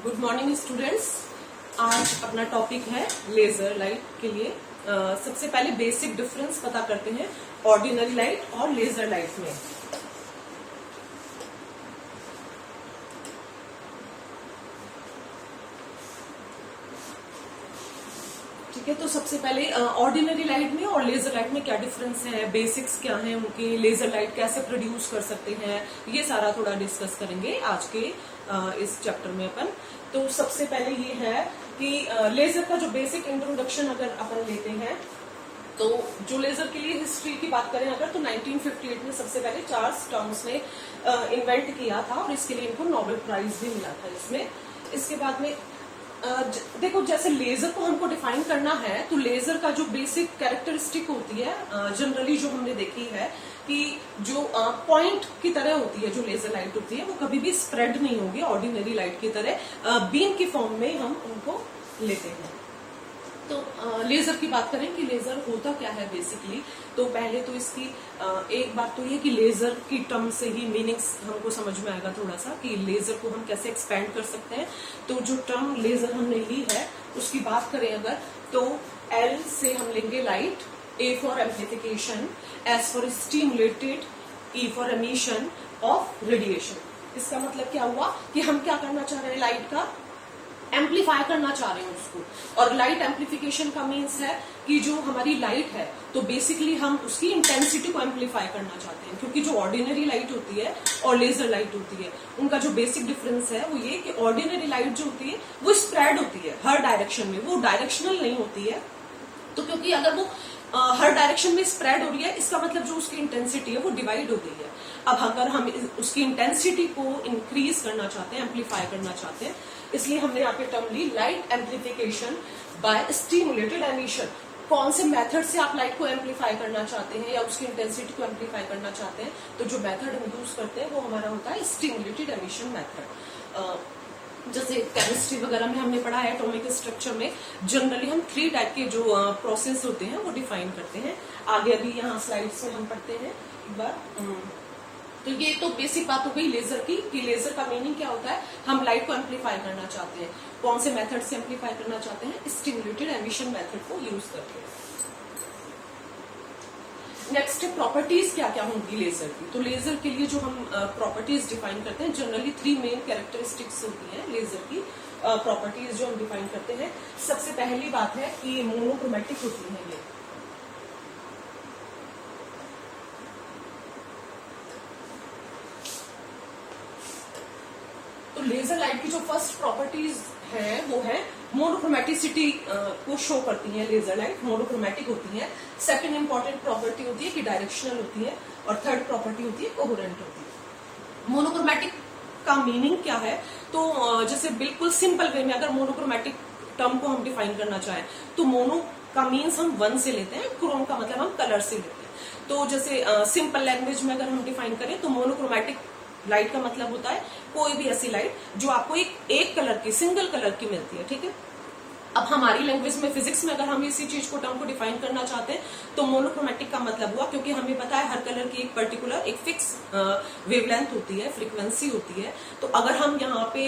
Good morning students. आज अपना topic है लेजर लाइट के लिए। सबसे पहले बेसिक डिफरेंस पता करते हैं ऑर्डिनरी लाइट और लेजर लाइट में। ठीक है, तो सबसे पहले ऑर्डिनरी लाइट में और लेजर लाइट में क्या डिफरेंस है, बेसिक्स क्या है उनके, लेजर लाइट कैसे प्रोड्यूस कर सकते हैं, ये सारा थोड़ा डिस्कस करेंगे आज के इस चैप्टर में अपन। तो सबसे पहले ये है कि लेजर का जो बेसिक इंट्रोडक्शन अगर अपन लेते हैं तो जो लेजर के लिए हिस्ट्री की बात करें अगर, तो 1958 में सबसे पहले चार्ल्स टॉम्स ने इन्वेंट किया था और इसके लिए इनको नोबेल प्राइज भी मिला था इसमें। इसके बाद में देखो, जैसे लेजर को हमको डिफाइन करना है तो लेजर का जो बेसिक कैरेक्टरिस्टिक होती है जनरली जो हमने देखी है कि जो पॉइंट की तरह होती है, जो लेजर लाइट होती है वो कभी भी स्प्रेड नहीं होगी ऑर्डिनरी लाइट की तरह, बीम की फॉर्म में हम उनको लेते हैं। तो लेजर की बात करें कि लेजर होता क्या है बेसिकली, तो पहले तो इसकी एक बात तो ये कि लेजर की टर्म से ही मीनिंग्स हमको समझ में आएगा थोड़ा सा कि लेजर को हम कैसे एक्सपेंड कर सकते हैं। तो जो टर्म लेजर हमने ली है उसकी बात करें अगर, तो एल से हम लेंगे light, A for amplification, S for stimulated, E for emission of radiation. इसका मतलब क्या हुआ कि हम क्या करना चाह रहे हैं, लाइट का एम्पलीफाई करना चाह रहे हैं उसको। और लाइट एम्पलीफिकेशन का मीन्स है कि जो हमारी लाइट है तो बेसिकली हम उसकी इंटेंसिटी को एम्पलीफाई करना चाहते हैं, क्योंकि जो ऑर्डिनरी लाइट होती है और लेजर लाइट होती है उनका जो बेसिक डिफरेंस है वो ये कि ऑर्डिनरी लाइट जो होती है वो स्प्रेड होती है हर डायरेक्शन में, वो डायरेक्शनल नहीं होती है। तो क्योंकि अगर वो हर डायरेक्शन में स्प्रेड हो रही है, इसका मतलब जो उसकी इंटेंसिटी है वो डिवाइड हो गई है। अब अगर हम उसकी इंटेंसिटी को इंक्रीज करना चाहते हैं, एम्पलीफाई करना चाहते हैं, इसलिए हमने यहाँ पे टर्म ली light amplification by stimulated emission. कौन से मेथड से आप लाइट को एम्पलीफाई करना चाहते हैं या उसकी इंटेंसिटी को एम्पलीफाई करना चाहते हैं, तो जो मेथड हम यूज करते हैं वो हमारा होता है स्टिमुलेटेड एमिशन मेथड। जैसे केमिस्ट्री वगैरह में हमने पढ़ा है एटॉमिक स्ट्रक्चर में जनरली हम 3 टाइप के जो प्रोसेस होते हैं वो डिफाइन करते हैं। आगे अभी यहाँ स्लाइड्स में हम पढ़ते हैं एक बार। तो ये तो बेसिक बात हो गई लेजर की कि लेजर का मीनिंग क्या होता है, हम लाइट को एम्पलीफाई करना चाहते हैं, कौन से मेथड से एम्पलीफाई करना चाहते हैं, स्टिमुलेटेड एमिशन मेथड को यूज करके। नेक्स्ट प्रॉपर्टीज क्या क्या होंगी लेजर की। तो लेजर के लिए जो हम प्रॉपर्टीज डिफाइन करते हैं जनरली 3 मेन कैरेक्टरिस्टिक्स होती हैं लेजर की प्रॉपर्टीज जो हम डिफाइन करते हैं। सबसे पहली बात है कि मोनोक्रोमेटिक होती है ये। तो लेजर लाइट की जो फर्स्ट प्रॉपर्टीज है वो है मोनोक्रोमेटिसिटी को शो करती है लेजर लाइट, मोनोक्रोमेटिक होती है। सेकंड इंपॉर्टेंट प्रॉपर्टी होती है कि डायरेक्शनल होती है, और थर्ड प्रॉपर्टी होती है कोहेरेंट होती है। मोनोक्रोमेटिक का मीनिंग क्या है, तो जैसे बिल्कुल सिंपल वे में अगर मोनोक्रोमेटिक टर्म को हम डिफाइन करना चाहें तो मोनो का मीन्स हम 1 से लेते हैं, क्रोम का मतलब हम कलर से लेते हैं। तो जैसे सिंपल लैंग्वेज में अगर हम डिफाइन करें तो मोनोक्रोमेटिक लाइट का मतलब होता है कोई भी ऐसी लाइट जो आपको एक कलर की, सिंगल कलर की मिलती है। ठीक है, अब हमारी लैंग्वेज में, फिजिक्स में अगर हम इसी चीज को, टर्म को डिफाइन करना चाहते हैं तो मोनोक्रोमेटिक का मतलब हुआ, क्योंकि हमें पता है हर कलर की एक पर्टिकुलर एक फिक्स वेवलेंथ होती है, फ्रीक्वेंसी होती है। तो अगर हम यहाँ पे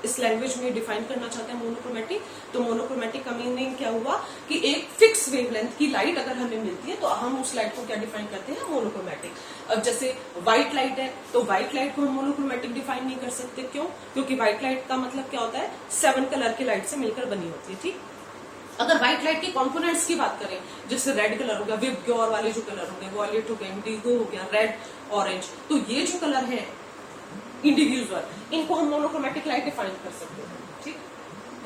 इस लैंग्वेज में डिफाइन करना चाहते हैं मोनोक्रोमेटिक, तो मोनोक्रोमेटिक का मीनिंग क्या हुआ कि एक फिक्स वेवलेंथ की लाइट अगर हमें मिलती है तो हम उस लाइट को क्या डिफाइन करते हैं, मोनोक्रोमेटिक। अब जैसे व्हाइट लाइट है तो व्हाइट लाइट को हम मोनोक्रोमेटिक डिफाइन नहीं कर सकते, क्यों? क्योंकि व्हाइट लाइट का मतलब क्या होता है, 7 कलर की लाइट से मिलकर बनी होती है। ठीक, अगर व्हाइट लाइट के कंपोनेंट्स की बात करें, जैसे रेड कलर हो गया, विबग्योर वाले जो कलर होंगे, वॉयलेट हो गया, इंडिगो हो गया, रेड, ऑरेंज, तो ये जो कलर है इंडिविजुअल, इनको हम मोनोक्रोमेटिक लाइट डिफाइन कर सकते हैं। ठीक,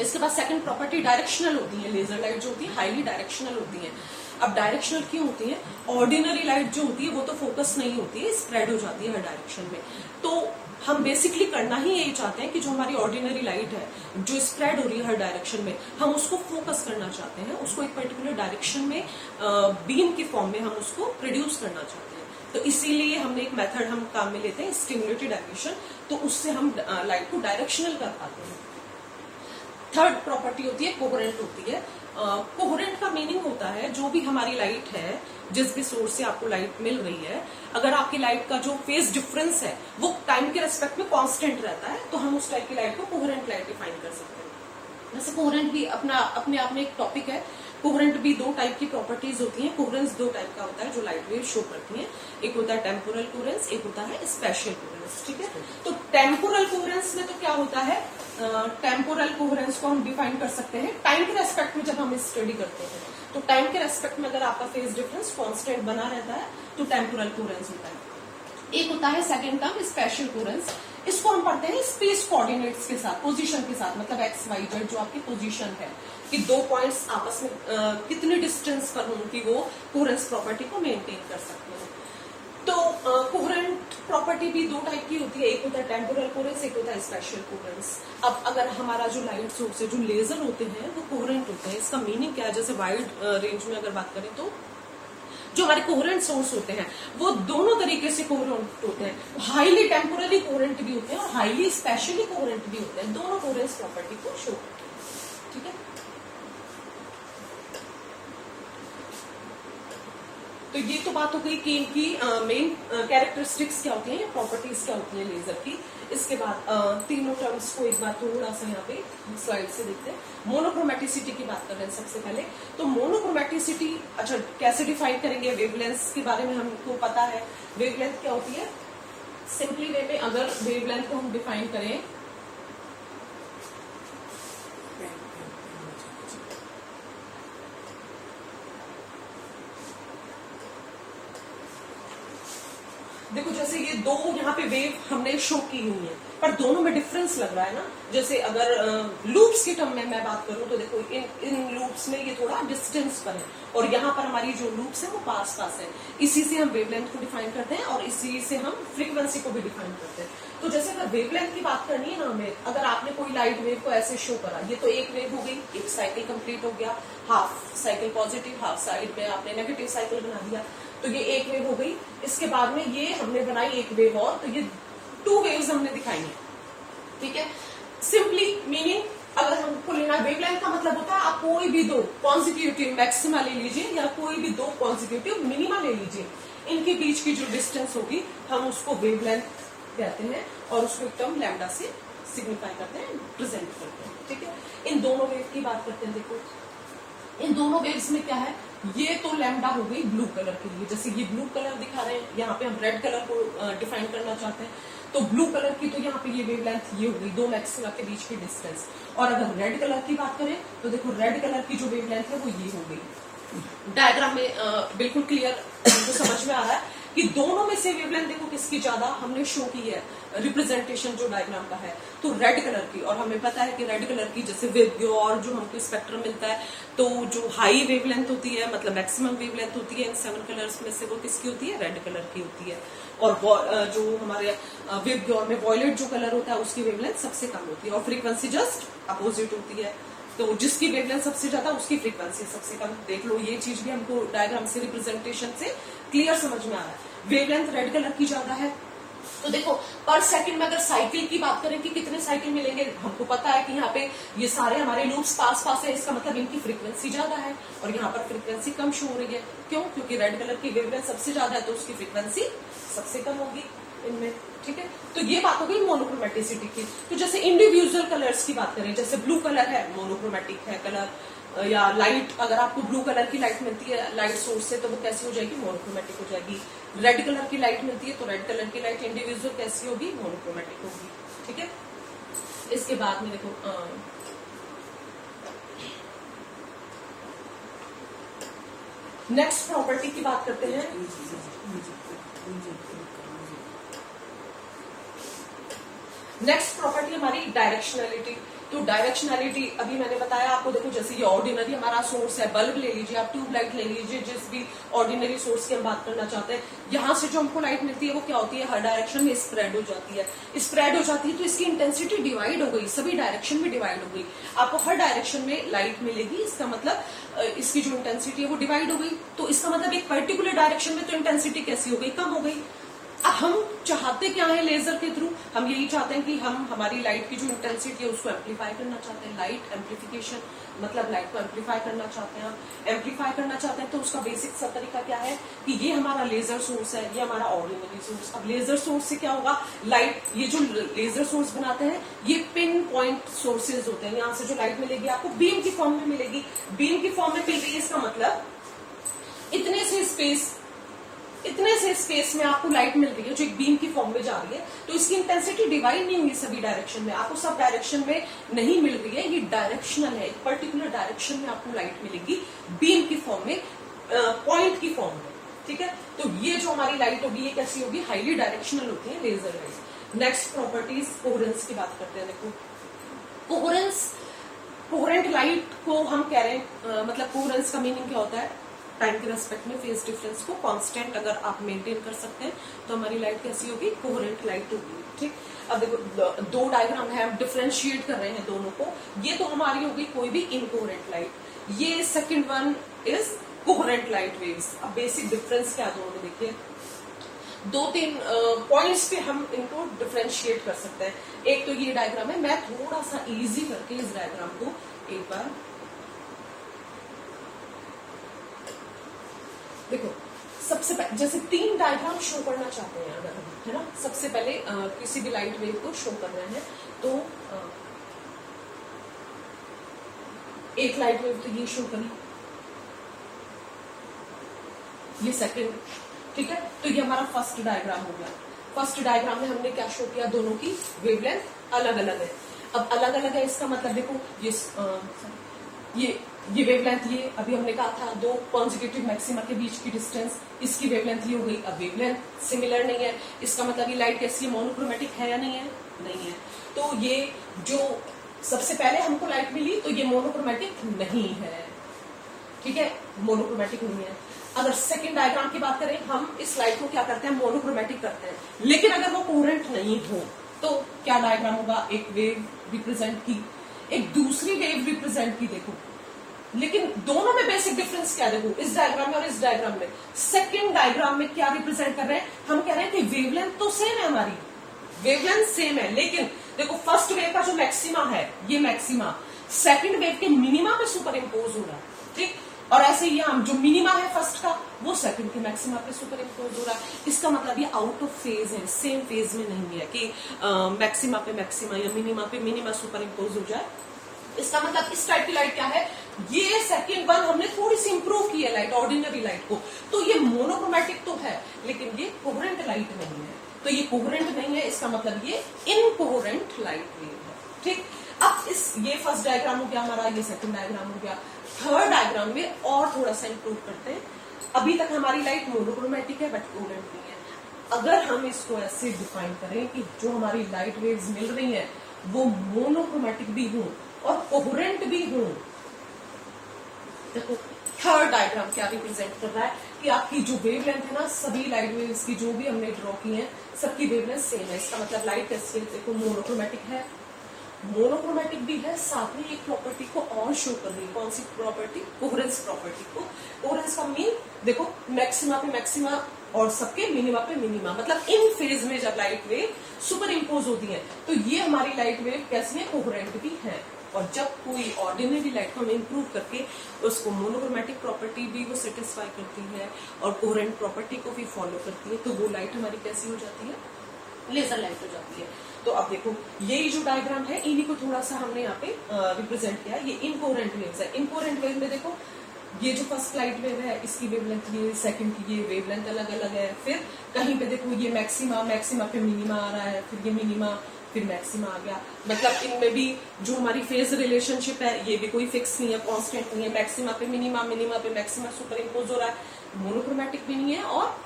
इसके बाद सेकंड प्रॉपर्टी डायरेक्शनल होती है। लेजर लाइट जो होती है हाईली डायरेक्शनल होती है। अब डायरेक्शनल क्यों होती है? ऑर्डिनरी लाइट जो होती है वो तो फोकस नहीं होती है, स्प्रेड हो जाती है हर डायरेक्शन में। तो हम बेसिकली करना ही यही चाहते हैं कि जो हमारी ऑर्डिनरी लाइट है जो स्प्रेड हो रही है हर डायरेक्शन में, हम उसको फोकस करना चाहते हैं, उसको एक पर्टिकुलर डायरेक्शन में बीम की फॉर्म में हम उसको प्रोड्यूस करना चाहते हैं। तो इसीलिए हमने एक मेथड हम काम में लेते हैं स्टिमुलेटेड एमिशन, तो उससे हम लाइट को डायरेक्शनल कर पाते हैं। थर्ड प्रॉपर्टी होती है कोहेरेंट होती है। कोहेरेंट का मीनिंग होता है जो भी हमारी लाइट है, जिस भी सोर्स से आपको लाइट मिल रही है, अगर आपकी लाइट का जो फेज डिफरेंस है वो टाइम के रेस्पेक्ट में कांस्टेंट रहता है, तो हम उस टाइप की लाइट को कोहेरेंट लाइट डिफाइन कर सकते हैं। वैसे कोहेरेंट भी अपने आप में एक टॉपिक है। कोहेरेंट भी दो टाइप की प्रॉपर्टीज होती हैं। कोहेरेंस दो टाइप का होता है जो लाइट वेव शो करती हैं। एक होता है टेम्पोरल कोहेरेंस, एक होता है स्पेशियल कोहेरेंस। ठीक है, तो टेम्पोरल कोहेरेंस में तो क्या होता है, टेम्पोरल कोहेरेंस को हम डिफाइन कर सकते हैं टाइम के रेस्पेक्ट में। जब हम स्टडी करते हैं तो टाइम के रेस्पेक्ट में अगर आपका फेज डिफरेंस कांस्टेंट बना रहता है तो टेम्पोरल कोहेरेंस होता है। एक होता है सेकंड टर्म स्पेशल कोहेरेंस। इसको हम पढ़ते हैं स्पेस कोऑर्डिनेट्स के साथ, पोजीशन के साथ, मतलब एक्स वाई जेड जो आपकी पोजीशन है कि दो पॉइंट्स आपस में कितने डिस्टेंस पर हों कि वो कोहेरेंस प्रॉपर्टी को मेंटेन कर सकते हैं। तो कोहेरेंट प्रॉपर्टी भी दो टाइप की होती है, एक होता है टेम्पोरल कोहेरेंस, एक होता है स्पेशल कोहेरेंस। अब अगर हमारा जो लाइट सोर्स है, जो लेजर होते हैं, वो कोहेरेंट होते हैं। इसका मीनिंग क्या है, जैसे वाइड रेंज में अगर बात करें तो जो हमारे कोहेरेंट सोर्स होते हैं वो दोनों तरीके से कोहेरेंट होते हैं। हाईली टेम्पोरली कोहेरेंट भी होते हैं और हाईली स्पेशली कोहेरेंट भी होते हैं। दोनों कोहेरेंस प्रॉपर्टी को शो करते हैं। ठीक है, तो ये तो बात हो गई कि इनकी मेन कैरेक्टरिस्टिक्स क्या होती हैं, प्रॉपर्टीज क्या होती हैं लेजर की। इसके बाद तीनों टर्म्स को एक बार थोड़ा सा यहाँ पे स्लाइड से देखते हैं। मोनोक्रोमेटिसिटी की बात कर रहे हैं सबसे पहले। तो मोनोक्रोमेटिसिटी अच्छा कैसे डिफाइन करेंगे, वेवलेंथ के बारे में हमको पता है। वेवलेंथ क्या होती है, सिंपली वे में अगर वेवलेंथ को हम डिफाइन करें, देखो जैसे ये दो यहाँ पे वेव हमने शो की हुई है, पर दोनों में डिफरेंस लग रहा है ना। जैसे अगर लूप्स के टर्म में मैं बात करूं तो देखो इन लूप्स में ये थोड़ा डिस्टेंस पर है और यहाँ पर हमारी जो लूप्स है वो पास पास है। इसी से हम वेवलेंथ को डिफाइन करते हैं और इसी से हम फ्रीक्वेंसी को भी डिफाइन करते हैं। तो जैसे अगर वेवलेंथ की बात करनी है ना हमें, अगर आपने कोई लाइट वेव को ऐसे शो करा, ये तो एक वेव हो गई, एक साइकिल कंप्लीट हो गया, half cycle positive, half side में आपने नेगेटिव साइकिल बना दिया, तो ये एक वेव हो गई। इसके बाद में ये हमने बनाई एक वेव और, तो ये टू वेव्स हमने दिखाई है। ठीक है, सिंपली मीनिंग अगर हमको लेना, वेवलेंथ का मतलब होता है आप कोई भी दो कॉन्जिक्यूटिव मैक्सिमा ले लीजिए या कोई भी दो कॉन्जिक्यूटिव मिनिमा ले लीजिए, इनके बीच की जो डिस्टेंस होगी हम उसको वेवलेंथ कहते हैं और उसको एक टर्म लैम्डा से सिग्निफाई करते हैं, प्रेजेंट करते हैं। ठीक है, इन दोनों वेव की बात करते हैं। देखो इन दोनों वेव्स में क्या है, ये तो लैम्डा हो गई ब्लू कलर के लिए, जैसे ये ब्लू कलर दिखा रहे हैं, यहाँ पे हम रेड कलर को डिफाइन करना चाहते हैं, तो ब्लू कलर की तो यहाँ पे ये वेवलेंथ ये हो गई, दो मैक्सिमा के बीच की डिस्टेंस। और अगर रेड कलर की बात करें तो देखो रेड कलर की जो वेवलेंथ है वो ये हो गई। डायग्राम में बिल्कुल क्लियर तो समझ में आ रहा है कि दोनों में से वेवलेंथ देखो किसकी ज्यादा हमने शो की है, रिप्रेजेंटेशन जो डायग्राम का है, तो रेड कलर की। और हमें पता है कि रेड कलर की जैसे और जो हमको स्पेक्ट्रम मिलता है, तो जो हाई वेवलेंथ होती है, मतलब मैक्सिमम वेवलेंथ होती है इन 7 कलर्स में से, वो किसकी होती है, रेड कलर की होती है। और जो हमारे वेवग्योर में वॉयलेट जो कलर होता है उसकी वेवलेंथ सबसे कम होती है और फ्रीक्वेंसी जस्ट अपोजिट होती है। तो जिसकी वेवलेंथ सबसे ज्यादा उसकी फ्रीक्वेंसी सबसे कम। देख लो ये चीज भी हमको डायग्राम से, रिप्रेजेंटेशन से क्लियर समझ में आ रहा है। वेवलेंथ रेड कलर की ज्यादा है। तो देखो पर सेकंड में अगर साइकिल की बात करें कि कितने साइकिल मिलेंगे, हमको पता है कि यहाँ पे ये सारे हमारे लूप्स पास पास है, इसका मतलब इनकी फ्रीक्वेंसी ज्यादा है और यहाँ पर फ्रीक्वेंसी कम शो हो रही है। क्यों? क्योंकि रेड कलर की वेवलेंथ सबसे ज्यादा है तो उसकी फ्रीक्वेंसी सबसे कम होगी इनमें। ठीक है, तो ये बात हो गई मोनोक्रोमेटिसिटी की। तो जैसे इंडिविजुअल कलर्स की बात करें, जैसे ब्लू कलर है मोनोक्रोमेटिक है कलर, या लाइट अगर आपको ब्लू कलर की लाइट मिलती है लाइट सोर्स से तो वो कैसी हो जाएगी, मोनोक्रोमेटिक हो जाएगी। रेड कलर की लाइट मिलती है तो रेड कलर की लाइट इंडिविजुअल कैसी होगी, मोनोक्रोमेटिक होगी। ठीक है, इसके बाद में देखो नेक्स्ट प्रॉपर्टी की बात करते हैं। नेक्स्ट प्रॉपर्टी हमारी डायरेक्शनलिटी। तो डायरेक्शनलिटी अभी मैंने बताया आपको, देखो जैसे ये ऑर्डिनरी हमारा सोर्स है, बल्ब ले लीजिए आप, ट्यूबलाइट ले लीजिए, जिस भी ऑर्डिनरी सोर्स की हम बात करना चाहते हैं, यहाँ से जो हमको लाइट मिलती है वो क्या होती है, हर डायरेक्शन में स्प्रेड हो जाती है। स्प्रेड हो जाती है तो इसकी इंटेंसिटी डिवाइड हो गई, सभी डायरेक्शन में डिवाइड हो गई, आपको हर डायरेक्शन में लाइट मिलेगी। इसका मतलब इसकी जो इंटेंसिटी है वो डिवाइड हो गई। तो इसका मतलब एक पर्टिकुलर डायरेक्शन में तो इंटेंसिटी कैसी हो गई, कम हो गई। अब हम चाहते क्या है लेजर के थ्रू, हम यही चाहते हैं कि हम हमारी लाइट की जो इंटेंसिटी है उसको एम्पलीफाई करना चाहते हैं। लाइट एम्पलीफिकेशन मतलब लाइट को एम्पलीफाई करना चाहते हैं। एम्पलीफाई करना चाहते हैं तो उसका बेसिक सा तरीका क्या है कि ये हमारा लेजर सोर्स है, ये हमारा ऑर्डिनरी सोर्स। अब लेजर सोर्स से क्या होगा, लाइट, ये जो लेजर सोर्स बनाते हैं ये पिन पॉइंट सोर्सेज होते हैं। यहाँ से जो लाइट मिलेगी आपको बीम की फॉर्म में मिलेगी, बीम की फॉर्म में मिल रही है, इसका मतलब इतने से स्पेस में आपको लाइट मिल रही है जो एक बीम की फॉर्म में जा रही है। तो इसकी इंटेंसिटी डिवाइड नहीं हुई सभी डायरेक्शन में, आपको सब डायरेक्शन में नहीं मिल रही है, ये डायरेक्शनल है। एक पर्टिकुलर डायरेक्शन में आपको लाइट मिलेगी बीम की फॉर्म में, पॉइंट की फॉर्म में, ठीक है। तो ये जो हमारी लाइट होगी ये कैसी होगी, हाईली डायरेक्शनल होती है laser light. Next properties coherence की बात करते हैं। देखो कोहेरेंट लाइट को हम कह रहे हैं, मतलब कोहेरेंस का मीनिंग क्या होता है, टाइम के रेस्पेक्ट में फेज डिफरेंस को कांस्टेंट अगर आप मेंटेन कर सकते हैं तो हमारी लाइट कैसी होगी, कोहेरेंट लाइट होगी, ठीक। अब देखो दो डायग्राम है, हम डिफरेंशिएट कर रहे हैं दोनों को। ये तो हमारी होगी कोई भी इनकोहेरेंट लाइट, ये second one is coherent light waves. अब बेसिक डिफरेंस क्या दोनों में देखिए, दो तीन पॉइंट्स पे हम इनको डिफरेंशिएट कर सकते हैं। एक तो ये डायग्राम है, मैं थोड़ा सा इजी करके इस डायग्राम को एक बार देखो। सबसे पहले जैसे तीन डायग्राम शो करना चाहते हैं अगर हम, है ना, सबसे पहले किसी भी लाइट वेव को शो कर रहे हैं तो एक लाइट वेव तो ये शो करी, ये सेकंड, ठीक है। तो ये हमारा फर्स्ट डायग्राम हो गया। फर्स्ट डायग्राम में हमने क्या शो किया, दोनों की वेवलेंथ अलग अलग है। अब अलग अलग है इसका मतलब देखो ये वेवलेंथ, ये अभी हमने कहा था दो कॉन्जिक्यूटिव मैक्सिमा के बीच की डिस्टेंस, इसकी वेवलेंथ ये हो गई। अब वेवलेंथ सिमिलर नहीं है, इसका मतलब ये लाइट कैसी है, मोनोक्रोमेटिक है या नहीं है, नहीं है। तो ये जो सबसे पहले हमको लाइट मिली तो ये मोनोक्रोमेटिक नहीं है, ठीक है, मोनोक्रोमेटिक नहीं है। अगर सेकंड डायग्राम की बात करें, हम इस लाइट को क्या करते हैं, मोनोक्रोमेटिक करते हैं। लेकिन अगर वो कोहेरेंट नहीं हो तो क्या डायग्राम होगा, एक वेव रिप्रेजेंट की, एक दूसरी वेव रिप्रेजेंट की। देखो लेकिन दोनों में बेसिक डिफरेंस क्या, देखो इस डायग्राम में और इस डायग्राम में। सेकंड डायग्राम में क्या रिप्रेजेंट कर रहे हैं, हम कह रहे हैं कि वेवलेंथ तो सेम है, हमारी वेवलेंथ सेम है, लेकिन देखो फर्स्ट वेव का जो मैक्सिमा है ये मैक्सिमा सेकंड वेव के मिनिमा पे सुपर इम्पोज हो रहा है, ठीक। और ऐसे ही हम जो मिनिमा है फर्स्ट का वो सेकंड के मैक्सिमा पे सुपर इम्पोज हो रहा है। इसका मतलब ये आउट ऑफ फेज है, सेम फेज में नहीं है कि मैक्सिमा पे मैक्सिमा या मिनिमा पे मिनिमा सुपर इम्पोज हो जाए। इसका मतलब इस टाइप की लाइट क्या है, ये सेकंड वन हमने थोड़ी सी इंप्रूव की है लाइट, ऑर्डिनरी लाइट को, तो ये मोनोक्रोमेटिक तो है लेकिन ये कोहेरेंट लाइट नहीं है। तो ये कोहेरेंट नहीं है, इसका मतलब ये इनकोहेरेंट लाइट वेव है, ठीक। अब ये फर्स्ट डायग्राम हो गया हमारा, ये सेकंड डायग्राम हो गया। थर्ड डायग्राम में और थोड़ा सा इंप्रूव करते हैं। अभी तक हमारी लाइट मोनोक्रोमेटिक है बट कोहेरेंट नहीं है। अगर हम इसको ऐसे डिफाइन करें कि जो हमारी लाइट वेव्स मिल रही है वो मोनोक्रोमेटिक भी हो और कोहेरेंट भी हो, देखो थर्ड डायग्राम क्या रिप्रेजेंट कर रहा है कि आपकी जो वेवलेंथ है ना, सभी लाइट वेव्स की जो भी हमने ड्रॉ की है सबकी वेवलेंथ सेम है। इसका मतलब लाइट कैसी है, देखो मोनोक्रोमेटिक है, मोनोक्रोमेटिक भी है, साथ में एक प्रॉपर्टी को और शो कर रही है। कौन सी प्रॉपर्टी, कोहेरेंस प्रॉपर्टी को। कोहेरेंस का मीन देखो मैक्सिमा पे मैक्सिमा और सबके मिनिमा पे मिनिमा, मतलब इन फेज में जब लाइट वेव सुपर इम्पोज होती है तो ये हमारी लाइट वेव कैसी है, कोहेरेंट भी है। और जब कोई ऑर्डिनरी लाइट को हम इंप्रूव करके उसको मोनोक्रोमेटिक प्रॉपर्टी भी वो सेटिस्फाई करती है और कोहेरेंट प्रॉपर्टी को भी फॉलो करती है तो वो लाइट हमारी कैसी हो जाती है, लेजर लाइट हो जाती है। तो अब देखो यही जो डायग्राम है इन्हीं को थोड़ा सा हमने यहाँ पे रिप्रेजेंट किया। ये इनकोहेरेंट वेव्स है। इनकोहेरेंट वेव में देखो ये जो फर्स्ट लाइट वेव है इसकी वेवलेंथ ये, सेकंड की ये वेवलेंथ अलग अलग है। फिर कहीं पे देखो ये मैक्सिमा, मैक्सिमा पे मिनिमा आ रहा है, फिर ये मिनिमा फिर मैक्सिमा आ गया। मतलब इनमें भी जो हमारी फेज रिलेशनशिप है ये भी कोई फिक्स नहीं है, कांस्टेंट नहीं है। मैक्सिमा पे मिनिमा, मिनिमा पे मैक्सिमा सुपर इम्पोज हो रहा है, मोनोक्रोमेटिक भी नहीं है और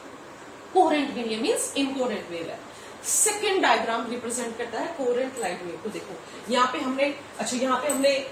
कोहेरेंट भी नहीं है, मीन्स इनकोहेरेंट वेव है। सेकेंड डायग्राम रिप्रेजेंट करता है कोहेरेंट लाइट वेव को। देखो यहाँ पे हमने, अच्छा यहाँ पे हमने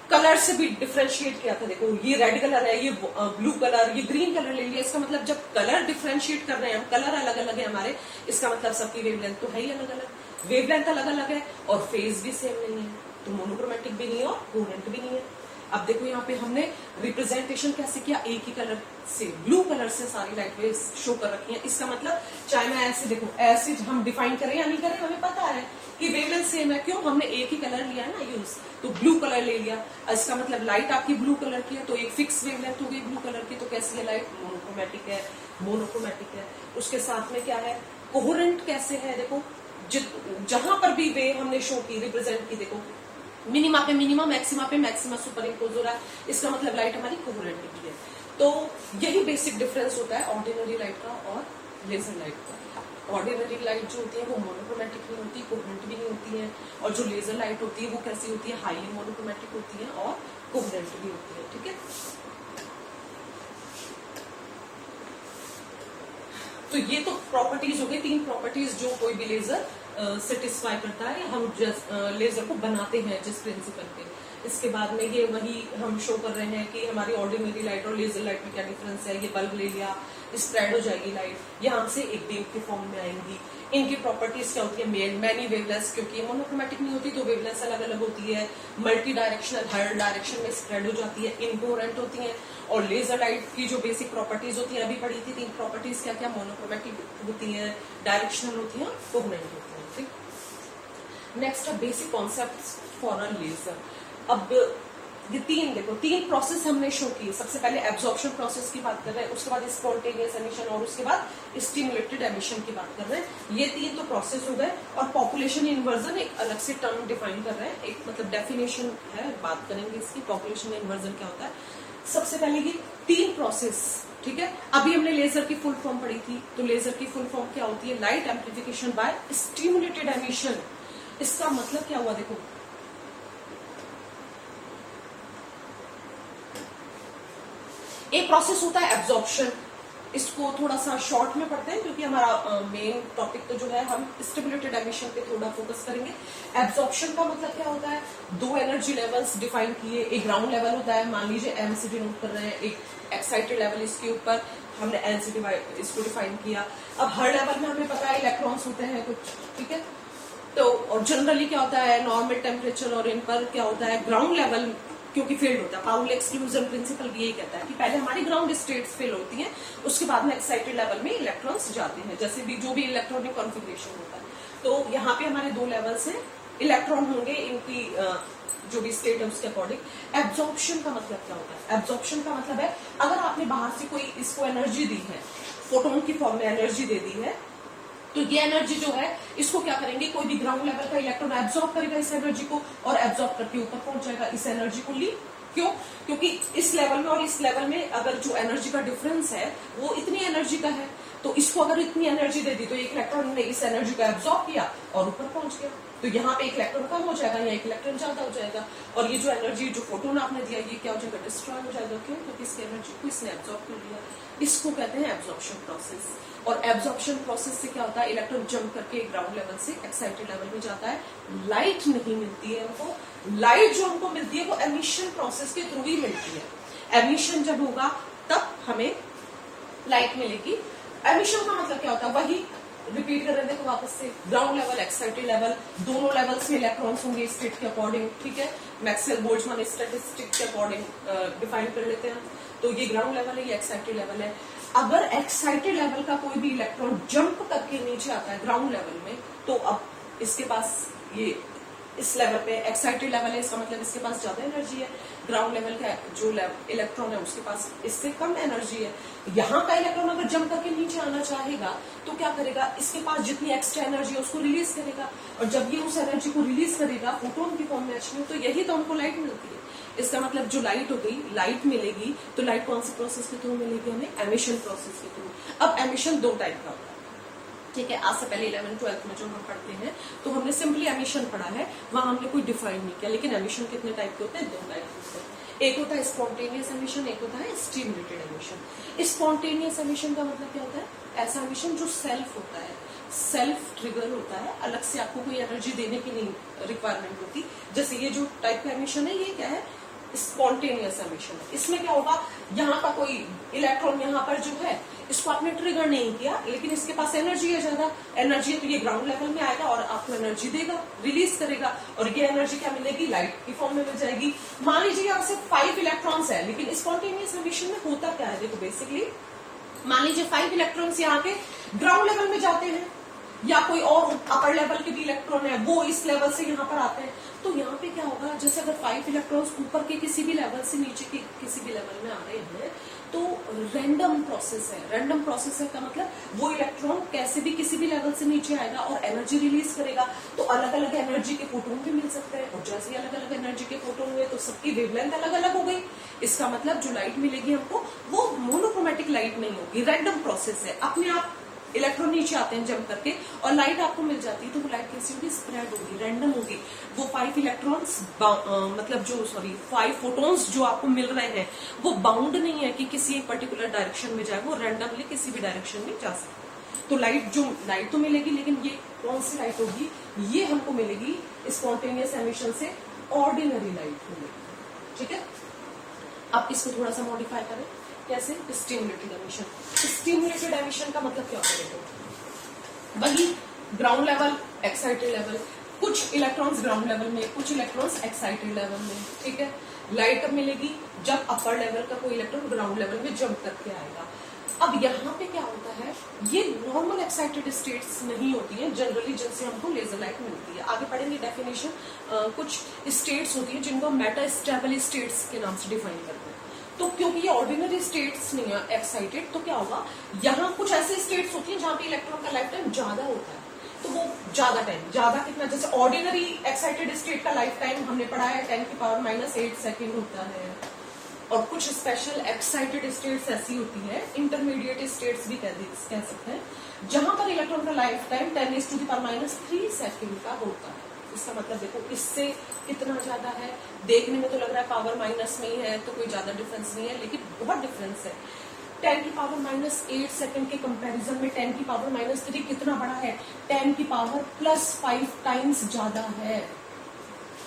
कलर से भी डिफरेंशिएट किया था। देखो ये रेड कलर है, ये ब्लू कलर, ये ग्रीन कलर ले लिया। इसका मतलब जब कलर डिफरेंशिएट कर रहे हैं हम, कलर अलग अलग है हमारे, इसका मतलब सबकी वेवलेंथ तो है ही अलग अलग, वेवलेंथ अलग अलग है और फेज भी सेम नहीं है, तो मोनोक्रोमेटिक भी नहीं है और कोहेरेंट भी नहीं है। अब देखो यहाँ पे हमने रिप्रेजेंटेशन कैसे किया, एक ही कलर से, ब्लू कलर से सारी लाइट वेव्स शो कर रखी हैं। इसका मतलब चाहे मैं ऐसे देखो, ऐसे हम डिफाइन करें या नहीं करें, हमें पता है कि वेवलेंथ सेम है। क्यों? हमने एक ही कलर लिया है ना यूज, तो ब्लू कलर ले लिया। इसका मतलब लाइट आपकी ब्लू कलर की है, तो एक फिक्स वेवलेंथ हो गई ब्लू कलर की। तो कैसी है लाइट? मोनोक्रोमेटिक है, मोनोक्रोमेटिक है। उसके साथ में क्या है? कोहेरेंट कैसे है? देखो जहां पर भी वेव हमने शो की, रिप्रेजेंट की, देखो मिनिमा पे मिनिमा, मैक्सिमा पे मैक्सिमा सुपर इम्पोज हो रहा है। इसका मतलब लाइट हमारी कोहेरेंट की है। तो यही बेसिक डिफरेंस होता है ऑर्डिनरी लाइट का और लेजर लाइट का। ऑर्डिनरी लाइट जो होती है वो मोनोक्रोमेटिक नहीं होती, कोहेरेंट भी नहीं होती है, और जो लेजर लाइट होती है वो कैसी होती है? हाईली मोनोक्रोमेटिक होती है और कोहेरेंट भी होती है। ठीक है, तो ये तो प्रॉपर्टीज हो गई, 3 प्रॉपर्टीज जो कोई भी लेजर सेटिस्फाई करता है, हम लेजर को बनाते हैं जिस प्रिंसिपल पे। इसके बाद में ये वही हम शो कर रहे हैं कि हमारी ऑर्डिनरी लाइट और लेजर लाइट में क्या डिफरेंस है। ये बल्ब ले लिया, स्प्रेड हो जाएगी लाइट, यहाँ से एक वेव के फॉर्म में आएंगी। इनकी प्रॉपर्टीज क्या होती है? मैनी वेवलेंथ्स, क्योंकि मोनोक्रोमेटिक नहीं होती तो वेवलेंथ्स अलग अलग होती है। मल्टी डायरेक्शनल, हर डायरेक्शन में स्प्रेड हो जाती है, इनकोहेरेंट होती है। और लेजर लाइट की जो बेसिक प्रॉपर्टीज होती है, अभी पढ़ी थी 3 प्रॉपर्टीज, क्या क्या? मोनोक्रोमेटिक होती है, डायरेक्शनल होती है, कोहेरेंट होती है। ठीक, नेक्स्ट है basic concepts for a laser. अब ये 3 प्रोसेस हमने शो की। सबसे पहले एब्जॉर्प्शन प्रोसेस की बात कर रहे हैं, उसके बाद स्पॉन्टेनियस एमिशन, और उसके बाद स्टिमुलेटेड एमिशन की बात कर रहे हैं। ये 3 तो प्रोसेस हो गए। और पॉपुलेशन इन्वर्जन एक अलग से टर्म डिफाइन कर रहे हैं, एक मतलब डेफिनेशन है, बात करेंगे इसकी। पॉपुलेशन इन्वर्जन क्या होता है? सबसे पहले ये 3 प्रोसेस, ठीक है। अभी हमने लेजर की फुल फॉर्म पढ़ी थी, तो लेजर की फुल फॉर्म क्या होती है? Light amplification bye stimulated emission. इसका मतलब क्या हुआ? देखो, एक प्रोसेस होता है एब्जॉर्प्शन, इसको थोड़ा सा शॉर्ट में पढ़ते हैं क्योंकि हमारा मेन टॉपिक तो जो है हम स्टिमुलेटेड एमिशन पे थोड़ा फोकस करेंगे। एब्जॉर्प्शन का मतलब क्या होता है? 2 एनर्जी लेवल्स डिफाइन किए। एक ग्राउंड लेवल होता है, मान लीजिए एम से डिनोट कर रहे हैं, एक एक्साइटेड लेवल, इसके ऊपर हमने एन से इसको डिफाइन किया। अब हर लेवल में हमें पता है इलेक्ट्रॉन्स होते हैं कुछ, ठीक है। तो और जनरली क्या होता है? नॉर्मल टेम्परेचर और इन पर क्या होता है? ग्राउंड लेवल, क्योंकि फील्ड होता है, पाउली एक्सक्लूजन प्रिंसिपल भी यही कहता है कि पहले हमारी ग्राउंड स्टेट्स फिल होती हैं, उसके बाद में एक्साइटेड लेवल में इलेक्ट्रॉन्स जाते हैं, जैसे भी जो भी इलेक्ट्रॉनिक कॉन्फ़िगरेशन होता है। तो यहाँ पे हमारे 2 लेवल्स हैं, इलेक्ट्रॉन होंगे, इनकी जो भी स्टेट है उसके अकॉर्डिंग। एब्जॉर्प्शन का मतलब क्या होता है? एब्जॉर्प्शन का मतलब है अगर आपने बाहर से कोई इसको एनर्जी दी है, फोटोन की फॉर्म में एनर्जी दे दी है, तो ये एनर्जी जो है इसको क्या करेंगे? कोई भी ग्राउंड लेवल का इलेक्ट्रॉन एब्जॉर्ब करेगा इस एनर्जी को, और एब्जॉर्ब करके ऊपर पहुंच जाएगा इस एनर्जी को ली। क्यों? क्योंकि इस लेवल में और इस लेवल में अगर जो एनर्जी का डिफरेंस है वो इतनी एनर्जी का है, तो इसको अगर इतनी एनर्जी दे दी तो एक इलेक्ट्रॉन ने इस एनर्जी को एब्जॉर्ब किया और ऊपर पहुंच गया। तो यहाँ पे एक इलेक्ट्रॉन कम हो जाएगा, यहाँ एक इलेक्ट्रॉन ज्यादा हो जाएगा, और ये जो एनर्जी जो फोटोन आपने दिया ये क्या हो जाएगा? डिस्ट्रॉय हो जाएगा। क्यों? क्योंकि इसकी एनर्जी को इसने एब्जॉर्ब कर लिया। इसको कहते हैं एब्जॉर्प्शन प्रोसेस। और एब्जॉर्प्शन प्रोसेस से क्या होता है? इलेक्ट्रॉन जंप करके ग्राउंड लेवल से एक्साइटेड लेवल में जाता है। लाइट नहीं मिलती है उनको, लाइट जो हमको मिलती है वो एमिशन प्रोसेस के थ्रू ही मिलती है। एमिशन जब होगा तब हमें लाइट मिलेगी। एमिशन का मतलब क्या होता है? वही रिपीट कर रहे थे वापस से, ग्राउंड लेवल, एक्साइटेड लेवल, दोनों लेवल्स में इलेक्ट्रॉन्स होंगे स्टेट के अकॉर्डिंग, ठीक है। मैक्सवेल बोल्ट्जमैन स्टैटिस्टिक के अकॉर्डिंग डिफाइन कर लेते हैं। तो ये ग्राउंड लेवल है, ये एक्साइटेड लेवल है। अगर एक्साइटेड लेवल का कोई भी इलेक्ट्रॉन जंप करके नीचे आता है ग्राउंड लेवल में, तो अब इसके पास ये इस लेवल पे एक्साइटेड लेवल है, इसका मतलब इसके पास ज्यादा एनर्जी है। ग्राउंड लेवल का जो इलेक्ट्रॉन है उसके पास इससे कम एनर्जी है। यहाँ का इलेक्ट्रॉन अगर जंप करके नीचे आना चाहेगा तो क्या करेगा? इसके पास जितनी एक्स्ट्रा एनर्जी है उसको रिलीज करेगा, और जब ये उस एनर्जी को रिलीज करेगा फोटोन की फॉर्म में एचन्यू, तो यही तो हमको लाइट मिलती है। इसका मतलब जो लाइट हो गई, लाइट मिलेगी तो लाइट कौन सी प्रोसेस के थ्रू मिलेगी? हमें एमिशन प्रोसेस के थ्रू। अब एमिशन 2 टाइप का होता है, ठीक है। आज से पहले 11th-12th में जो हम पढ़ते हैं तो हमने सिंपली एमिशन पढ़ा है, वहां हमने कोई डिफाइन नहीं किया। लेकिन एमिशन कितने टाइप के होते हैं? 2 टाइप के होते हैं। एक होता है स्पॉन्टेनियस एमिशन, एक होता है स्टिमुलेटेड एमिशन। स्पॉन्टेनियस एमिशन का मतलब क्या होता है? ऐसा एमिशन जो सेल्फ होता है, सेल्फ ट्रिगर होता है, अलग से आपको कोई एनर्जी देने की नहीं रिक्वायरमेंट होती। जैसे ये जो टाइप का एमिशन है, ये क्या है? स्पॉन्टेनियस एमिशन है। इसमें क्या होगा, यहाँ का कोई इलेक्ट्रॉन यहाँ पर जो है इसको आपने ट्रिगर नहीं किया, लेकिन इसके पास एनर्जी है ज्यादा, एनर्जी है तो ये ग्राउंड लेवल में आएगा और आपको एनर्जी देगा, रिलीज करेगा, और ये एनर्जी क्या मिलेगी, लाइट की फॉर्म में मिल जाएगी। मान लीजिए यहाँ सिर्फ 5 इलेक्ट्रॉन्स है, लेकिन स्पॉन्टेनियस एमिशन में होता क्या है, देखो बेसिकली मान लीजिए 5 इलेक्ट्रॉन्स यहाँ के ग्राउंड लेवल में जाते हैं, या कोई और अपर लेवल के भी इलेक्ट्रॉन है वो इस लेवल से यहाँ पर आते हैं, तो यहाँ पे क्या होगा, जैसे अगर 5 इलेक्ट्रॉन्स ऊपर के किसी भी लेवल से नीचे के किसी भी लेवल में आ रहे हैं तो रैंडम प्रोसेस है। रैंडम प्रोसेस है का मतलब वो इलेक्ट्रॉन कैसे भी किसी भी लेवल से नीचे आएगा और एनर्जी रिलीज करेगा, तो अलग अलग एनर्जी के फोटोन भी मिल सकते हैं, और जैसे ही अलग अलग एनर्जी के फोटोन हुए तो सबकी वेवलेंथ अलग अलग हो गई। इसका मतलब जो लाइट मिलेगी हमको वो मोनोक्रोमेटिक लाइट नहीं होगी, रैंडम प्रोसेस है, अपने आप इलेक्ट्रॉन नीचे आते हैं जंप करके और लाइट आपको मिल जाती है, तो वो लाइट कैसी होगी, स्प्रेड होगी, रैंडम होगी। वो 5 इलेक्ट्रॉन्स मतलब जो 5 फोटॉन्स जो आपको मिल रहे हैं वो बाउंड नहीं है कि किसी एक पर्टिकुलर डायरेक्शन में जाए, वो रैंडमली किसी भी डायरेक्शन में जा सकते हैं। तो लाइट तो मिलेगी, लेकिन ये कौन सी लाइट होगी, ये हमको मिलेगी स्पॉन्टेनियस एमिशन से ऑर्डिनरी लाइट मिलेगी। ठीक है, अब इसको थोड़ा सा मॉडिफाई करें, कैसे, स्टिमुलेटेड एमिशन। स्टिमुलेटेड एमिशन का मतलब क्या करेगा, वही ग्राउंड लेवल, एक्साइटेड लेवल, कुछ इलेक्ट्रॉन्स ग्राउंड लेवल में, कुछ इलेक्ट्रॉन्स एक्साइटेड लेवल में। ठीक है, लाइट कब मिलेगी, जब अपर लेवल का कोई इलेक्ट्रॉन ग्राउंड लेवल में जंप करके आएगा। अब यहाँ पे क्या होता है, ये नॉर्मल एक्साइटेड स्टेट्स नहीं होती हैं जनरली जिनसे हमको लेजर लाइट मिलती है। आगे पढ़ेंगे डेफिनेशन, कुछ स्टेट्स होती है जिनको मेटा स्टेबल स्टेट्स के नाम से डिफाइन करते हैं। तो क्योंकि ये ऑर्डिनरी स्टेट्स नहीं है एक्साइटेड, तो क्या होगा, यहाँ कुछ ऐसे स्टेट्स होती हैं जहाँ पे इलेक्ट्रॉन का लाइफ टाइम ज्यादा होता है, तो वो ज्यादा टाइम, ज्यादा कितना, जैसे ऑर्डिनरी एक्साइटेड स्टेट का लाइफ टाइम हमने पढ़ा है 10⁻⁸ सेकेंड होता है, और कुछ स्पेशल एक्साइटेड स्टेट्स ऐसी होती है, इंटरमीडिएट स्टेट्स भी कह सकते हैं, जहां पर इलेक्ट्रॉन का लाइफ टाइम 10⁻³ सेकेंड का होता है। इसका मतलब देखो इससे कितना ज्यादा है, देखने में तो लग रहा है पावर माइनस में ही है तो कोई ज्यादा डिफरेंस नहीं है, लेकिन बहुत डिफरेंस है। 10⁻⁸ सेकंड के कंपैरिजन में 10⁻³ कितना बड़ा है, 10⁻+5 टाइम्स ज्यादा है,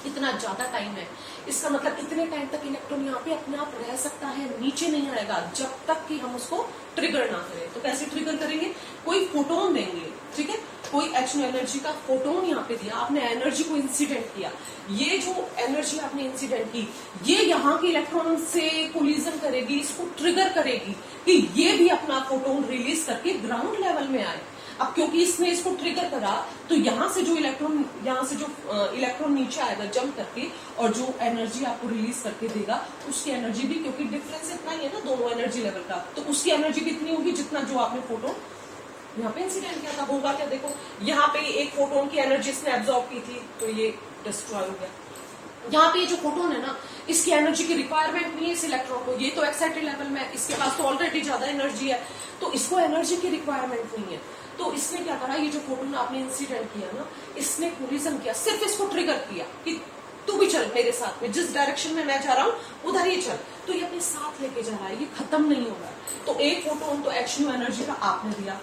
इतना ज्यादा टाइम है। इसका मतलब इतने टाइम तक इलेक्ट्रॉन यहाँ पे अपने आप रह सकता है, नीचे नहीं आएगा जब तक कि हम उसको ट्रिगर ना करें। तो कैसे ट्रिगर करेंगे, कोई फोटोन देंगे, ठीक है, कोई HO एनर्जी का फोटोन यहाँ पे दिया, आपने एनर्जी को इंसिडेंट किया, ये जो एनर्जी आपने इंसिडेंट की ये यहाँ के इलेक्ट्रॉन से कोलिजन करेगी, इसको ट्रिगर करेगी कि ये भी अपना फोटोन रिलीज करके ग्राउंड लेवल में आए। अब क्योंकि इसने इसको ट्रिगर करा तो यहाँ से जो इलेक्ट्रॉन नीचे आएगा जंप करके, और जो एनर्जी आपको रिलीज करके देगा उसकी एनर्जी भी, क्योंकि डिफरेंस इतना ही है ना दोनों एनर्जी लेवल का, तो उसकी एनर्जी भी इतनी होगी जितना जो आपने फोटोन यहाँ पे इंसिडेंट किया था। होगा क्या, देखो यहाँ पे एक फोटोन की एनर्जी इसने एब्जॉर्ब की थी तो ये डिस्ट्रॉय हो गया। यहाँ पे जो फोटोन है ना, इसकी एनर्जी की रिक्वायरमेंट नहीं है इस इलेक्ट्रॉन को, ये तो एक्साइटेड लेवल में, इसके पास तो ऑलरेडी ज्यादा एनर्जी है, तो इसको एनर्जी की रिक्वायरमेंट नहीं है। तो इसने क्या करा, ये जो फोटोन आपने इंसिडेंट किया ना, इसने कोलिजन किया, सिर्फ इसको ट्रिगर किया कि तू भी चल मेरे साथ में, जिस डायरेक्शन में मैं जा रहा हूँ उधर ही चल, तो ये अपने साथ लेके जा रहा है, ये खत्म नहीं होगा। तो एक फोटोन तो HO एनर्जी का आपने दिया,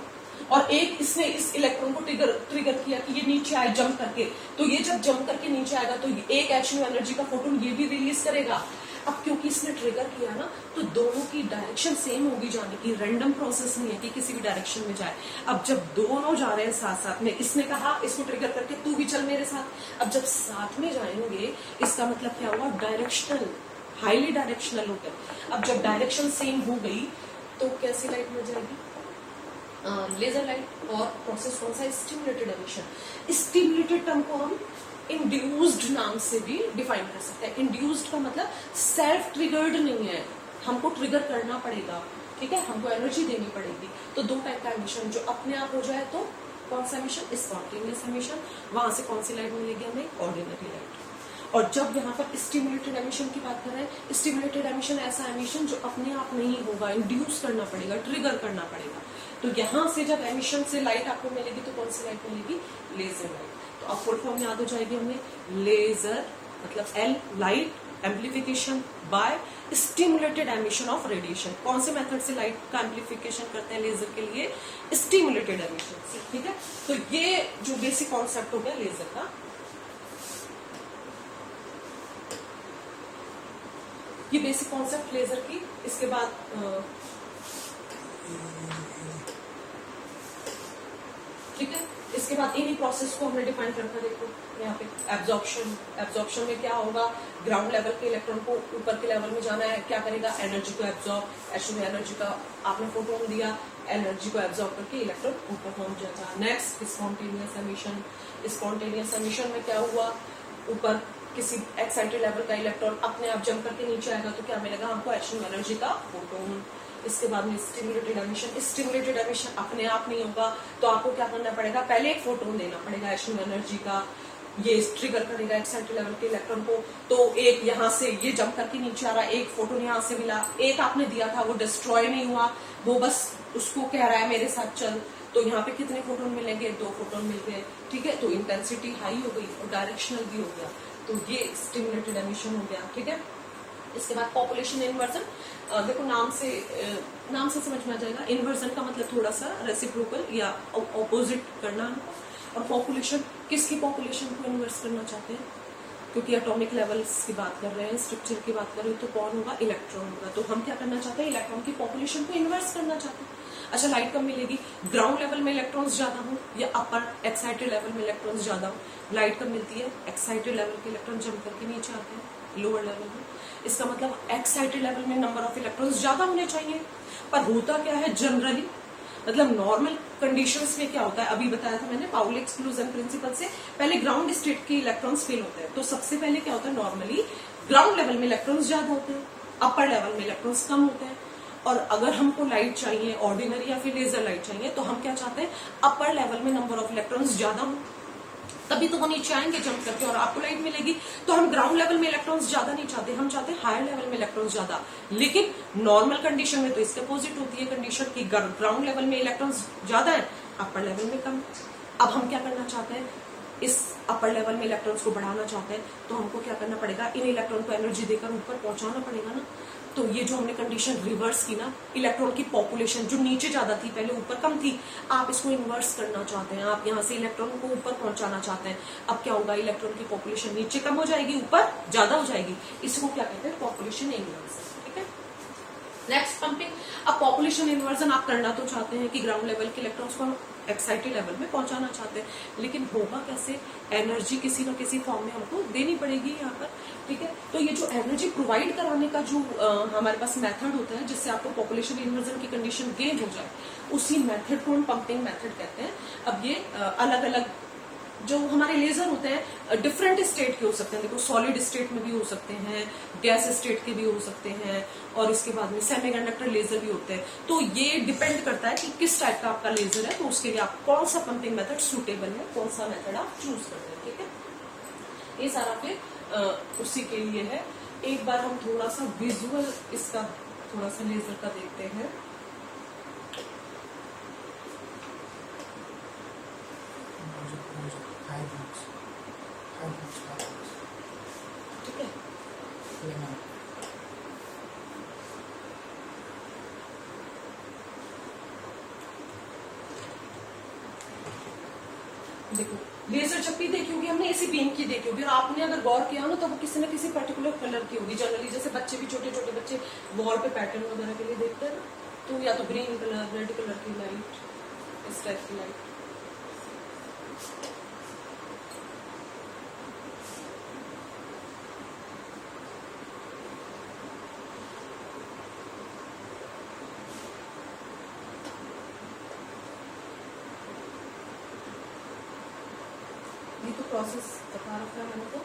और एक इसने इस इलेक्ट्रॉन को ट्रिगर किया कि ये नीचे आए जंप करके, तो ये जब जंप करके नीचे आएगा तो एक HO एनर्जी का फोटोन ये भी रिलीज करेगा। अब क्योंकि इसने ट्रिगर किया ना, तो दोनों की डायरेक्शन सेम होगी जाने की, रैंडम प्रोसेस नहीं है कि किसी भी डायरेक्शन में जाए। अब जब दोनों जा रहे हैं साथ साथ में, इसने कहा इसको ट्रिगर करके तू भी चल मेरे साथ, अब जब साथ में जाएंगे इसका मतलब क्या हुआ, डायरेक्शनल, हाईली डायरेक्शनल हो गया। अब जब डायरेक्शन सेम हो गई तो कैसी लाइट मिल जाएगी, लेजर लाइट। और प्रोसेस कौन सा, स्टिमुलेटेड एमिशन। स्टिमुलेटेड टर्म को हम इंड्यूस्ड नाम से भी डिफाइन कर सकते हैं। इंड्यूस्ड का मतलब सेल्फ ट्रिगर्ड नहीं है, हमको ट्रिगर करना पड़ेगा, ठीक है, हमको एनर्जी देनी पड़ेगी। तो दो टाइप का एमिशन, जो अपने आप हो जाए तो कौन सा एमिशन, स्पॉन्टेनियस एमिशन, वहां से कौन सी लाइट मिलेगी हमें, ऑर्डिनरी लाइट। और जब यहाँ पर स्टिमुलेटेड एमिशन की बात कर रहे हैं, स्टिमुलेटेड एमिशन ऐसा एमिशन जो अपने आप नहीं होगा, इंड्यूस करना पड़ेगा, ट्रिगर करना पड़ेगा। तो यहाँ से जब एमिशन से लाइट आपको मिलेगी तो कौन सी लाइट मिलेगी, लेजर लाइट। तो अब फुल फॉर्म याद हो जाएगी हमें, लेजर मतलब L, light amplification bye stimulated emission of radiation. कौन से मेथड से लाइट का एम्प्लीफिकेशन करते हैं लेजर के लिए, स्टिमुलेटेड एमिशन से, ठीक है। तो ये जो बेसिक कॉन्सेप्ट हो गया लेजर का। ये बेसिक कॉन्सेप्ट लेजर की। इसके बाद ठीक है, इसके बाद इन्हीं प्रोसेस को हमने डिफाइन करके देखो यहाँ पे एब्जॉर्प्शन। एब्जॉर्प्शन में क्या होगा, ग्राउंड लेवल के इलेक्ट्रॉन को ऊपर के लेवल में जाना है, क्या करेगा, एनर्जी को एब्जॉर्ब, एक्चुअली एनर्जी का आपने फोटोन दिया, एनर्जी को एब्जॉर्ब करके इलेक्ट्रॉन ऊपर पहुंच जाता है। Next spontaneous emission. Spontaneous emission में क्या हुआ, ऊपर किसी एक्साइटेड लेवल का इलेक्ट्रॉन अपने आप जंप करके नीचे आएगा तो क्या मिलेगा हमको, एक्चुअल एनर्जी का फोटोन। इसके बाद में स्टिमुलेटेड एमिशन। स्टिमुलेटेड एमिशन अपने आप नहीं होगा तो आपको क्या करना पड़ेगा, पहले एक फोटोन देना पड़ेगा एक्शन एनर्जी का, ये ट्रिगर करेगा एक्साइटेड लेवल के इलेक्ट्रॉन को। तो एक यहाँ से ये जंप करके नीचे आ रहा है, एक फोटोन यहाँ से मिला, एक आपने दिया था वो डिस्ट्रॉय नहीं हुआ, वो बस उसको कह रहा है मेरे साथ चल। तो यहाँ पे कितने फोटोन मिलेंगे, 2 फोटोन मिल गए, ठीक है। तो इंटेंसिटी हाई हो गई और डायरेक्शनल भी हो गया, तो ये स्टिमुलेटेड एमिशन हो गया, ठीक है। इसके बाद पॉपुलेशन इन्वर्जन। देखो नाम से समझ में आ जाएगा, इन्वर्जन का मतलब थोड़ा सा रेसिप्रोकल या ऑपोजिट करना हमको, और पॉपुलेशन किसकी पॉपुलेशन को इन्वर्स करना चाहते हैं, क्योंकि एटॉमिक लेवल्स की बात कर रहे हैं, स्ट्रक्चर की बात कर रहे हैं, तो कौन होगा, इलेक्ट्रॉन होगा। तो हम क्या करना चाहते हैं, इलेक्ट्रॉन की पॉपुलेशन को इन्वर्स करना चाहते हैं। अच्छा, लाइट कब मिलेगी, ग्राउंड लेवल में इलेक्ट्रॉन्स ज्यादा हो या अपर एक्साइटेड लेवल में इलेक्ट्रॉन्स ज्यादा हो। लाइट कब मिलती है, एक्साइटेड लेवल के इलेक्ट्रॉन जंप करके नीचे आते हैं लोअर लेवल में। इसका मतलब एक्साइटेड लेवल में नंबर ऑफ इलेक्ट्रॉन्स ज्यादा होने चाहिए, पर होता क्या है जनरली, मतलब नॉर्मल कंडीशंस में क्या होता है, अभी बताया था मैंने पाउली एक्सक्लूजन प्रिंसिपल से, पहले ग्राउंड स्टेट के इलेक्ट्रॉन्स फेल होते हैं। तो सबसे पहले क्या होता है, नॉर्मली ग्राउंड लेवल में इलेक्ट्रॉन्स ज्यादा होते हैं, अपर लेवल में इलेक्ट्रॉन्स कम होते हैं। और अगर हमको लाइट चाहिए ऑर्डिनरी या फिर लेजर लाइट चाहिए, तो हम क्या चाहते हैं, अपर लेवल में नंबर ऑफ इलेक्ट्रॉन्स ज्यादा हो, तभी तो वो नीचे आएंगे जंप करके और आपको लाइट मिलेगी। तो हम ग्राउंड लेवल में इलेक्ट्रॉन्स ज्यादा नहीं चाहते, हम चाहते हैं हायर लेवल में इलेक्ट्रॉन्स ज्यादा। लेकिन नॉर्मल कंडीशन में तो इसके अपोजिट होती है कंडीशन की, ग्राउंड लेवल में इलेक्ट्रॉन्स ज्यादा है, अपर लेवल में कम। अब हम क्या करना चाहते हैं, इस अपर लेवल में इलेक्ट्रॉन्स को बढ़ाना चाहते हैं, तो हमको क्या करना पड़ेगा, इन इलेक्ट्रॉन को एनर्जी देकर ऊपर पहुंचाना पड़ेगा ना। तो ये जो हमने कंडीशन रिवर्स की ना, इलेक्ट्रॉन की पॉपुलेशन जो नीचे ज्यादा थी पहले ऊपर कम थी, आप इसको इन्वर्स करना चाहते हैं, आप यहाँ से इलेक्ट्रॉन को ऊपर पहुंचाना चाहते हैं। अब क्या होगा, इलेक्ट्रॉन की पॉपुलेशन नीचे कम हो जाएगी, ऊपर ज्यादा हो जाएगी, इसको क्या कहते हैं, पॉपुलेशन इन्वर्स, ठीक है। Next pumping. अब पॉपुलेशन इन्वर्जन आप करना तो चाहते हैं कि ग्राउंड लेवल के इलेक्ट्रॉन्स को एक्साइटेड लेवल में पहुंचाना चाहते हैं, लेकिन होगा कैसे, एनर्जी किसी न किसी फॉर्म में हमको देनी पड़ेगी यहाँ पर, ठीक है। तो ये जो एनर्जी प्रोवाइड कराने का जो हमारे पास मेथड होता है, जिससे आपको पॉपुलेशन इन्वर्जन की कंडीशन गेन हो जाए, उसी मेथड को हम पंपिंग मेथड कहते हैं। अब ये अलग अलग जो हमारे लेजर होते हैं डिफरेंट स्टेट के हो सकते हैं, देखो सॉलिड स्टेट में भी हो सकते हैं, गैस स्टेट के भी हो सकते हैं, और इसके बाद में सेमीकंडक्टर लेजर भी होते हैं। तो ये डिपेंड करता है कि किस टाइप का आपका लेजर है, तो उसके लिए आप कौन सा पंपिंग मेथड सूटेबल है, कौन सा मेथड आप चूज करते हैं, ठीक है। ये सारा फिर उसी के लिए है। एक बार हम थोड़ा सा विजुअल इसका थोड़ा सा लेजर का देखते हैं। ठीक है, देखो लेजर जब भी देखी होगी हमने इसी बीम की देखी होगी, और आपने अगर गौर किया हो ना तो वो किसी न किसी पर्टिकुलर कलर की होगी। जनरली जैसे बच्चे भी, छोटे छोटे बच्चे वॉल पे पैटर्न वगैरह के लिए देखते हैं ना, तो या तो ग्रीन कलर, रेड कलर की लाइट, इस टाइप की लाइट। ये तो प्रोसेस बता रखा है मैंने, तो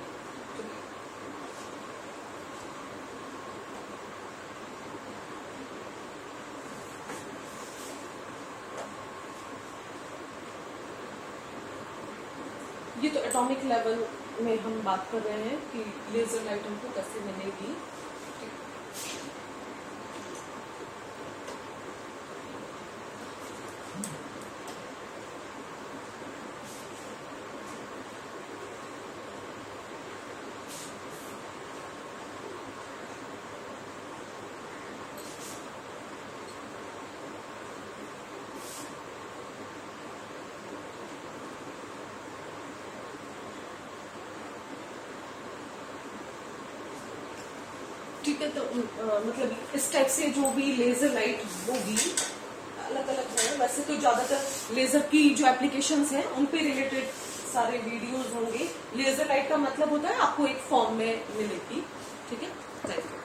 ये तो एटॉमिक लेवल में हम बात कर रहे हैं कि लेजर लाइट हमको कैसे मिलेगी। ठीक है, तो मतलब इस टाइप से जो भी लेजर लाइट होगी अलग अलग है। वैसे तो ज्यादातर लेजर की जो एप्लीकेशंस हैं उन पे रिलेटेड सारे वीडियोस होंगे। लेजर लाइट का मतलब होता है आपको एक फॉर्म में मिलेगी। ठीक है, थैंक यू।